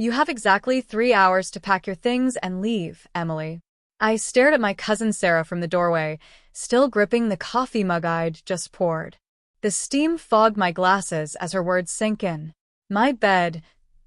You have exactly 3 hours to pack your things and leave, Emily. I stared at my cousin Sarah from the doorway, still gripping the coffee mug I'd just poured. The steam fogged my glasses as her words sank in. My bed,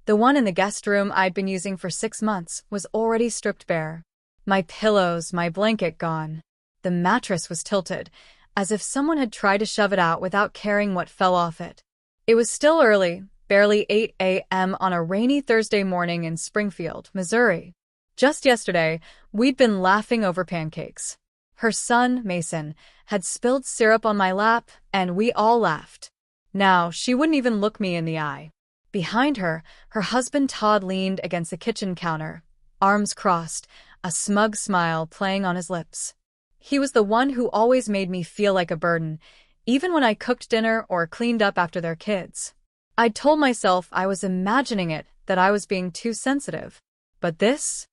the one in the guest room I'd been using for 6 months, was already stripped bare. My pillows, my blanket gone. The mattress was tilted, as if someone had tried to shove it out without caring what fell off it. It was still early, barely 8 a.m. on a rainy Thursday morning in Springfield, Missouri. Just yesterday, we'd been laughing over pancakes. Her son, Mason, had spilled syrup on my lap, and we all laughed. Now, she wouldn't even look me in the eye. Behind her, her husband Todd leaned against the kitchen counter, arms crossed, a smug smile playing on his lips. He was the one who always made me feel like a burden, even when I cooked dinner or cleaned up after their kids. I'd told myself I was imagining it, that I was being too sensitive. But this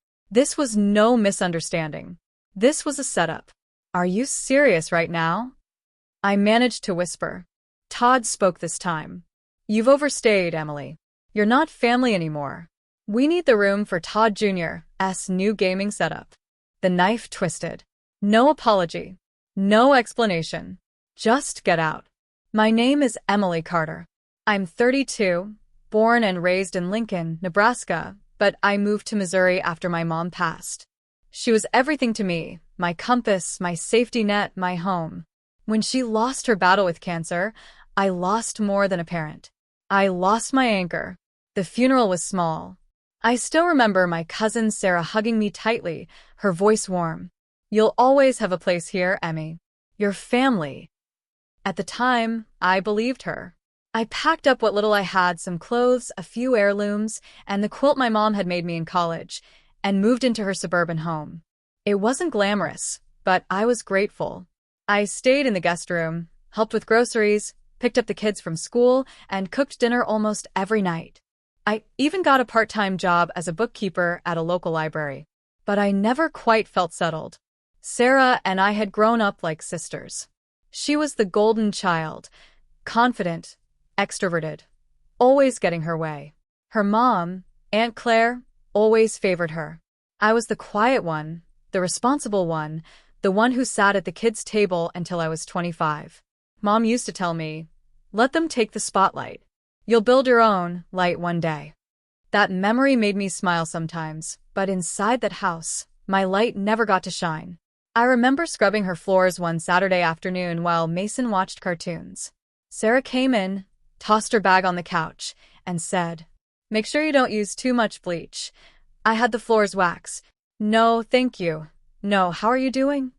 was no misunderstanding. This was a setup. Are you serious right now? I managed to whisper. Todd spoke this time. You've overstayed, Emily. You're not family anymore. We need the room for Todd Jr.'s new gaming setup. The knife twisted. No apology. No explanation. Just get out. My name is Emily Carter. I'm 32, born and raised in Lincoln, Nebraska, but I moved to Missouri after my mom passed. She was everything to me, my compass, my safety net, my home. When she lost her battle with cancer, I lost more than a parent. I lost my anchor. The funeral was small. I still remember my cousin Sarah hugging me tightly, her voice warm. You'll always have a place here, Emmy. Your family. At the time, I believed her. I packed up what little I had, some clothes, a few heirlooms, and the quilt my mom had made me in college, and moved into her suburban home. It wasn't glamorous, but I was grateful. I stayed in the guest room, helped with groceries, picked up the kids from school, and cooked dinner almost every night. I even got a part-time job as a bookkeeper at a local library. But I never quite felt settled. Sarah and I had grown up like sisters. She was the golden child, confident, extroverted, always getting her way. Her mom, Aunt Claire, always favored her. I was the quiet one, the responsible one, the one who sat at the kids' table until I was 25. Mom used to tell me, let them take the spotlight. You'll build your own light one day. That memory made me smile sometimes, but inside that house, my light never got to shine. I remember scrubbing her floors one Saturday afternoon while Mason watched cartoons. Sarah came in, tossed her bag on the couch, and said, make sure you don't use too much bleach. I had the floors wax. No, thank you. No, how are you doing?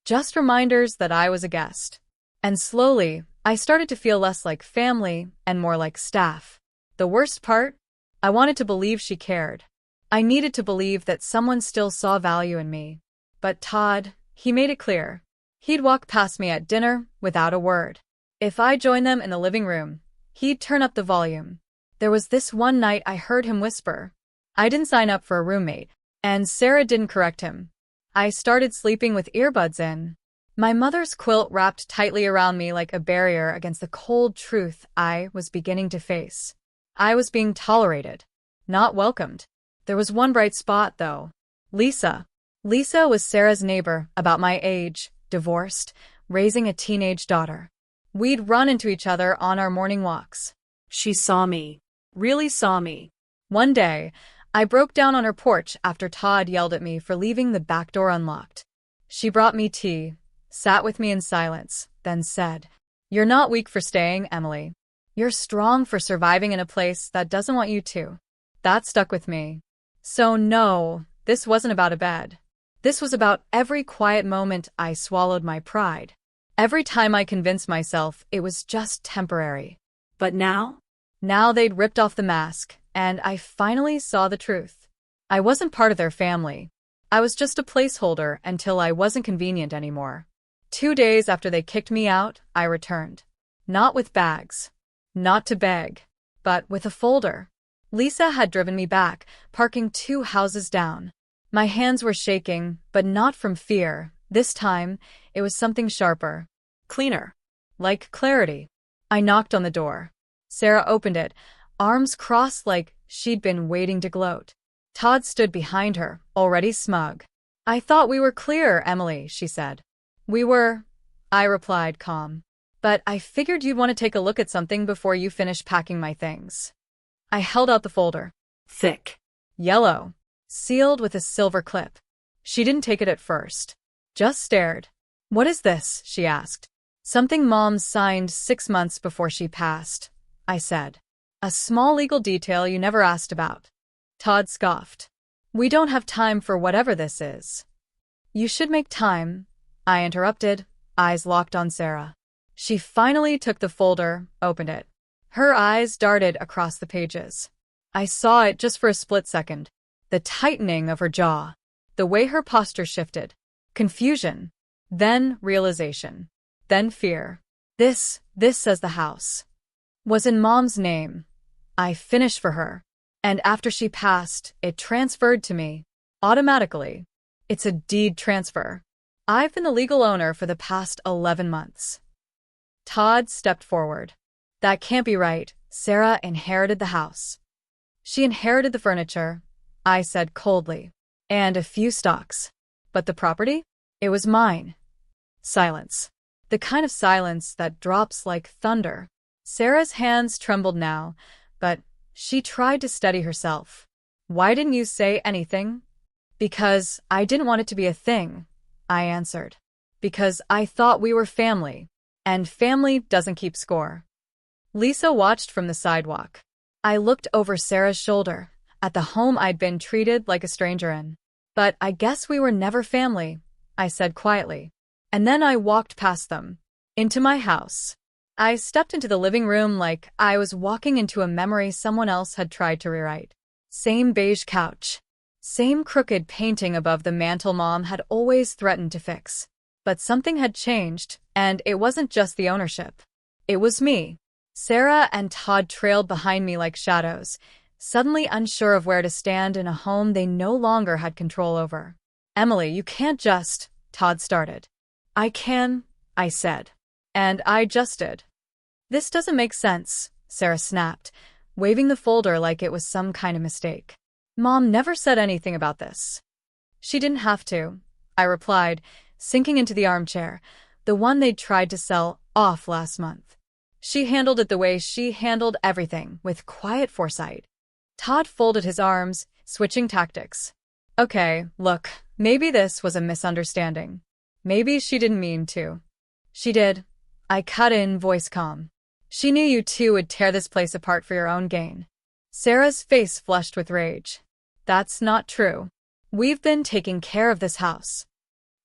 Just reminders that I was a guest. And slowly, I started to feel less like family and more like staff. The worst part? I wanted to believe she cared. I needed to believe that someone still saw value in me. But Todd, he made it clear. He'd walk past me at dinner without a word. If I joined them in the living room, he'd turn up the volume. There was this one night I heard him whisper. I didn't sign up for a roommate, and Sarah didn't correct him. I started sleeping with earbuds in. My mother's quilt wrapped tightly around me like a barrier against the cold truth I was beginning to face. I was being tolerated, not welcomed. There was one bright spot, though. Lisa. Lisa was Sarah's neighbor, about my age, divorced, raising a teenage daughter. We'd run into each other on our morning walks. She saw me. Really saw me. One day, I broke down on her porch after Todd yelled at me for leaving the back door unlocked. She brought me tea, sat with me in silence, then said, you're not weak for staying, Emily. You're strong for surviving in a place that doesn't want you to. That stuck with me. So no, this wasn't about a bed. This was about every quiet moment I swallowed my pride. Every time I convinced myself it was just temporary. But now? Now they'd ripped off the mask, and I finally saw the truth. I wasn't part of their family. I was just a placeholder until I wasn't convenient anymore. 2 days after they kicked me out, I returned. Not with bags. Not to beg. But with a folder. Lisa had driven me back, parking 2 houses down. My hands were shaking, but not from fear. This time, it was something sharper. Cleaner. Like clarity. I knocked on the door. Sarah opened it, arms crossed like she'd been waiting to gloat. Todd stood behind her, already smug. "I thought we were clear, Emily," she said. "We were," I replied, calm. "But I figured you'd want to take a look at something before you finish packing my things." I held out the folder. Thick. Yellow. Sealed with a silver clip. She didn't take it at first. Just stared. "What is this?" she asked. "Something Mom signed 6 months before she passed," I said. "A small legal detail you never asked about." Todd scoffed. "We don't have time for whatever this is." "You should make time," I interrupted, eyes locked on Sarah. She finally took the folder, opened it. Her eyes darted across the pages. I saw it just for a split second. The tightening of her jaw. The way her posture shifted. Confusion. Then realization. Then fear. This says the house was in Mom's name. I finished for her. And after she passed, it transferred to me. Automatically. It's a deed transfer. I've been the legal owner for the past 11 months. Todd stepped forward. "That can't be right. Sarah inherited the house." "She inherited the furniture," I said coldly, "and a few stocks. But the property? It was mine." Silence. The kind of silence that drops like thunder. Sarah's hands trembled now, but she tried to steady herself. "Why didn't you say anything?" "Because I didn't want it to be a thing," I answered. "Because I thought we were family. And family doesn't keep score." Lisa watched from the sidewalk. I looked over Sarah's shoulder, at the home I'd been treated like a stranger in. "But I guess we were never family," I said quietly. And then I walked past them. Into my house. I stepped into the living room like I was walking into a memory someone else had tried to rewrite. Same beige couch. Same crooked painting above the mantel Mom had always threatened to fix. But something had changed, and it wasn't just the ownership. It was me. Sarah and Todd trailed behind me like shadows, suddenly unsure of where to stand in a home they no longer had control over. "Emily, you can't just," Todd started. "I can," I said. And I just did. "This doesn't make sense," Sarah snapped, waving the folder like it was some kind of mistake. "Mom never said anything about this." "She didn't have to," I replied, sinking into the armchair, the one they'd tried to sell off last month. "She handled it the way she handled everything, with quiet foresight." Todd folded his arms, switching tactics. "Okay, look, maybe this was a misunderstanding. Maybe she didn't mean to." "She did," I cut in, voice calm. "She knew you two would tear this place apart for your own gain." Sarah's face flushed with rage. "That's not true. We've been taking care of this house."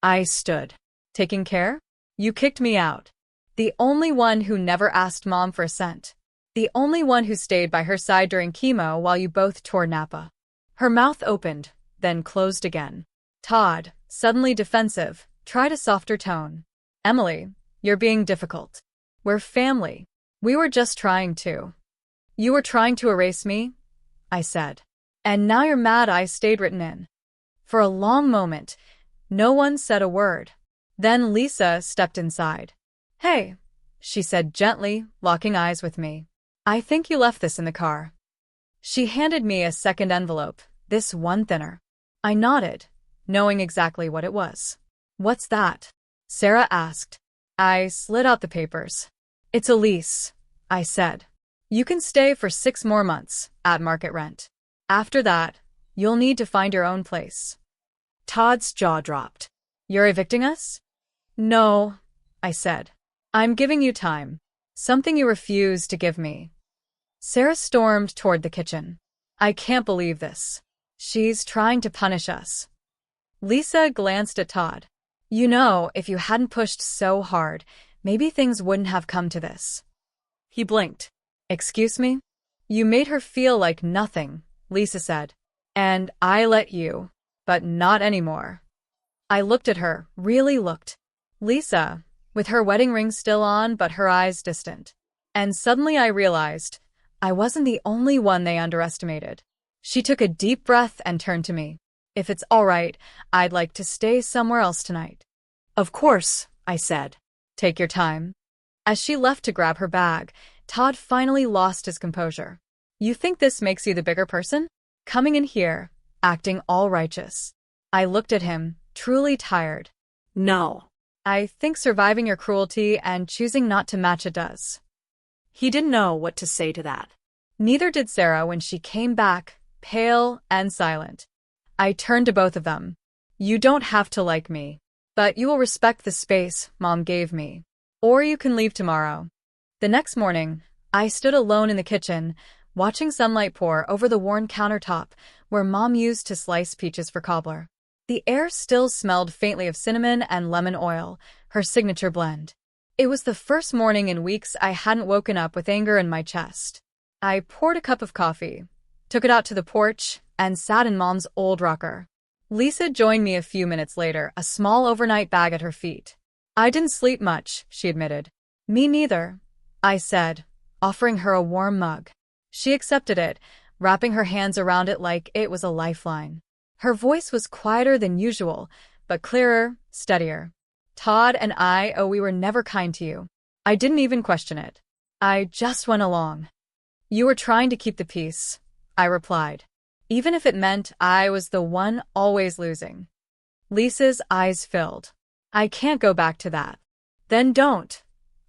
I stood. "Taking care? You kicked me out. The only one who never asked Mom for a cent. The only one who stayed by her side during chemo while you both tore Napa." Her mouth opened, then closed again. Todd, suddenly defensive, tried a softer tone. "Emily, you're being difficult. We're family. We were just trying to." "You were trying to erase me?" I said. "And now you're mad I stayed written in." For a long moment, no one said a word. Then Lisa stepped inside. "Hey," she said gently, locking eyes with me. "I think you left this in the car." She handed me a second envelope, this one thinner. I nodded, knowing exactly what it was. "What's that?" Sarah asked. I slid out the papers. "It's a lease," I said. "You can stay for 6 more months, at market rent. After that, you'll need to find your own place." Todd's jaw dropped. "You're evicting us?" "No," I said. "I'm giving you time. Something you refuse to give me." Sarah stormed toward the kitchen. "I can't believe this. She's trying to punish us." Lisa glanced at Todd. "You know, if you hadn't pushed so hard, maybe things wouldn't have come to this." He blinked. "Excuse me?" "You made her feel like nothing," Lisa said. "And I let you. But not anymore." I looked at her, really looked. Lisa, with her wedding ring still on but her eyes distant. And suddenly I realized I wasn't the only one they underestimated. She took a deep breath and turned to me. "If it's all right, I'd like to stay somewhere else tonight." "Of course," I said. "Take your time." As she left to grab her bag, Todd finally lost his composure. You think this makes you the bigger person? Coming in here, acting all righteous. I looked at him, truly tired. No. I think surviving your cruelty and choosing not to match it does. He didn't know what to say to that. Neither did Sarah when she came back, pale and silent. I turned to both of them. You don't have to like me, but you will respect the space Mom gave me. Or you can leave tomorrow. The next morning, I stood alone in the kitchen, watching sunlight pour over the worn countertop where Mom used to slice peaches for cobbler. The air still smelled faintly of cinnamon and lemon oil, her signature blend. It was the first morning in weeks I hadn't woken up with anger in my chest. I poured a cup of coffee, took it out to the porch, and sat in Mom's old rocker. Lisa joined me a few minutes later, a small overnight bag at her feet. I didn't sleep much, she admitted. Me neither, I said, offering her a warm mug. She accepted it, wrapping her hands around it like it was a lifeline. Her voice was quieter than usual, but clearer, steadier. Todd and we were never kind to you. I didn't even question it. I just went along. You were trying to keep the peace, I replied, even if it meant I was the one always losing. Lisa's eyes filled. I can't go back to that. Then don't,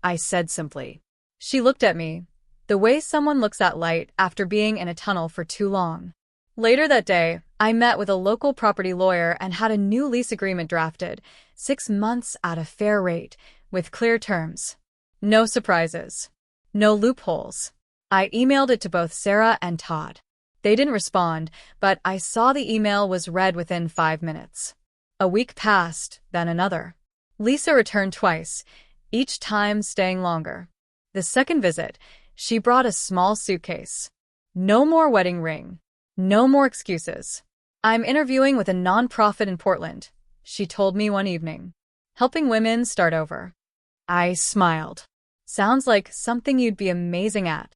I said simply. She looked at me, the way someone looks at light after being in a tunnel for too long. Later that day, I met with a local property lawyer and had a new lease agreement drafted, 6 months at a fair rate, with clear terms. No surprises. No loopholes. I emailed it to both Sarah and Todd. They didn't respond, but I saw the email was read within 5 minutes. A week passed, then another. Lisa returned twice, each time staying longer. The second visit, she brought a small suitcase. No more wedding ring. No more excuses. I'm interviewing with a nonprofit in Portland, she told me one evening. Helping women start over. I smiled. Sounds like something you'd be amazing at.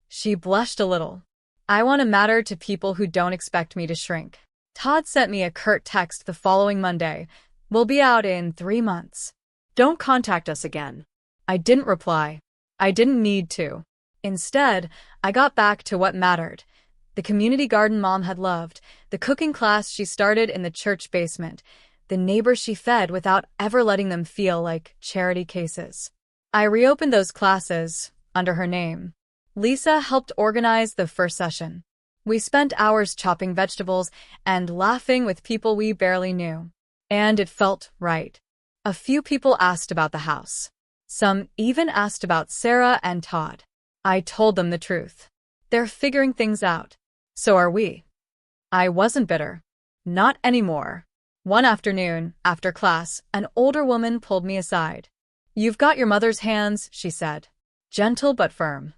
She blushed a little. I want to matter to people who don't expect me to shrink. Todd sent me a curt text the following Monday. We'll be out in 3 months. Don't contact us again. I didn't reply. I didn't need to. Instead, I got back to what mattered. The community garden Mom had loved, the cooking class she started in the church basement, the neighbors she fed without ever letting them feel like charity cases. I reopened those classes, under her name. Lisa helped organize the first session. We spent hours chopping vegetables and laughing with people we barely knew. And it felt right. A few people asked about the house. Some even asked about Sarah and Todd. I told them the truth. They're figuring things out. So are we. I wasn't bitter. Not anymore. One afternoon, after class, an older woman pulled me aside. You've got your mother's hands, she said. Gentle but firm.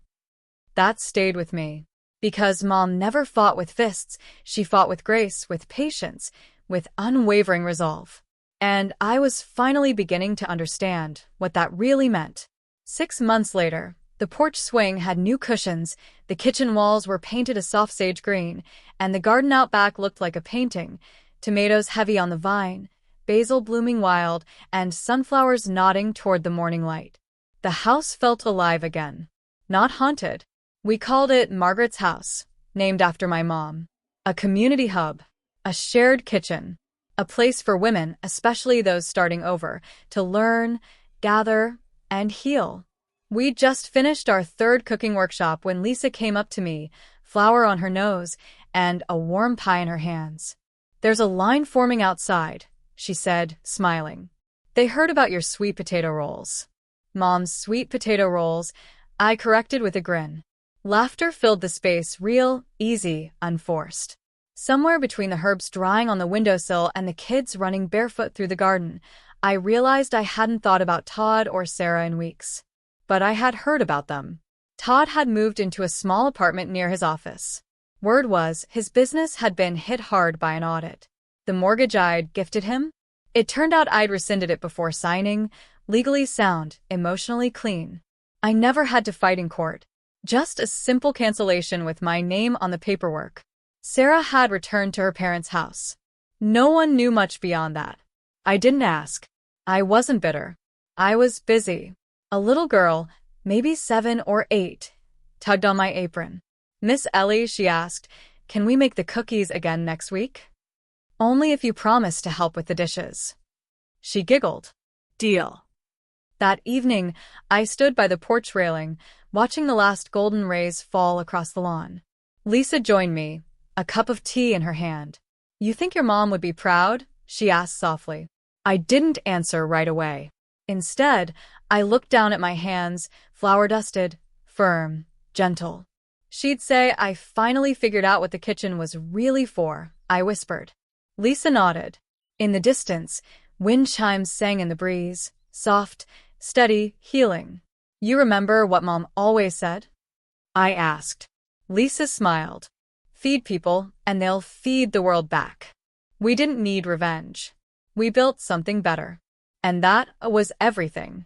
That stayed with me. Because Mom never fought with fists, she fought with grace, with patience, with unwavering resolve. And I was finally beginning to understand what that really meant. 6 months later, the porch swing had new cushions, the kitchen walls were painted a soft sage green, and the garden out back looked like a painting, tomatoes heavy on the vine, basil blooming wild, and sunflowers nodding toward the morning light. The house felt alive again. Not haunted. We called it Margaret's house, named after my mom. A community hub. A shared kitchen. A place for women, especially those starting over, to learn, gather, and heal. We'd just finished our 3rd cooking workshop when Lisa came up to me, flour on her nose, and a warm pie in her hands. There's a line forming outside, she said, smiling. They heard about your sweet potato rolls. Mom's sweet potato rolls, I corrected with a grin. Laughter filled the space, real, easy, unforced. Somewhere between the herbs drying on the windowsill and the kids running barefoot through the garden, I realized I hadn't thought about Todd or Sarah in weeks. But I had heard about them. Todd had moved into a small apartment near his office. Word was his business had been hit hard by an audit. The mortgage I'd gifted him? It turned out I'd rescinded it before signing, legally sound, emotionally clean. I never had to fight in court. Just a simple cancellation with my name on the paperwork. Sarah had returned to her parents' house. No one knew much beyond that. I didn't ask. I wasn't bitter. I was busy. A little girl, maybe 7 or 8, tugged on my apron. Miss Ellie, she asked, can we make the cookies again next week? Only if you promise to help with the dishes. She giggled. Deal. That evening, I stood by the porch railing, watching the last golden rays fall across the lawn. Lisa joined me, a cup of tea in her hand. You think your mom would be proud? She asked softly. I didn't answer right away. Instead, I looked down at my hands, flour-dusted, firm, gentle. She'd say I finally figured out what the kitchen was really for, I whispered. Lisa nodded. In the distance, wind chimes sang in the breeze, soft, steady, healing. You remember what Mom always said? I asked. Lisa smiled. Feed people, and they'll feed the world back. We didn't need revenge. We built something better. And that was everything.